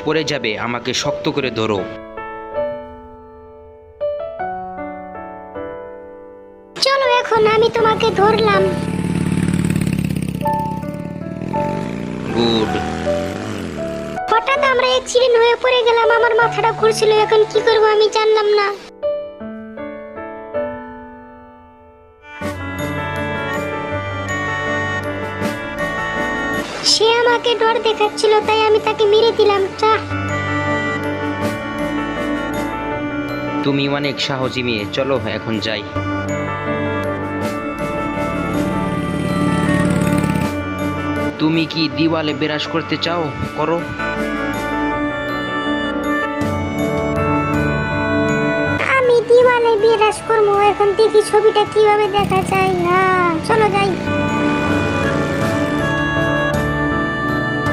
পড়ে যাবে, আমাকে শক্ত করে ধরো। চলো এখন আমি তোমাকে ধরলাম। গুড। হঠাৎ আমরা অ্যাক্সিডেন্ট হয়ে পড়ে গেলাম, আমার মাথাটা ঘুরছিল, এখন কি করব আমি জানলাম না। সে আমাকে ডর দেখাচ্ছিল, তাই আমি তাকে মেরে দিলাম। তুমি অনেক সাহসী মেয়ে, চলো এখন যাই। তুমি কি দিওয়ালে বিরাজ করতে চাও? করো। আমি দিওয়ালে বিরাজ করবো, এখন দেখি ছবিটা কিভাবে দেখা যায়। চলো যাই।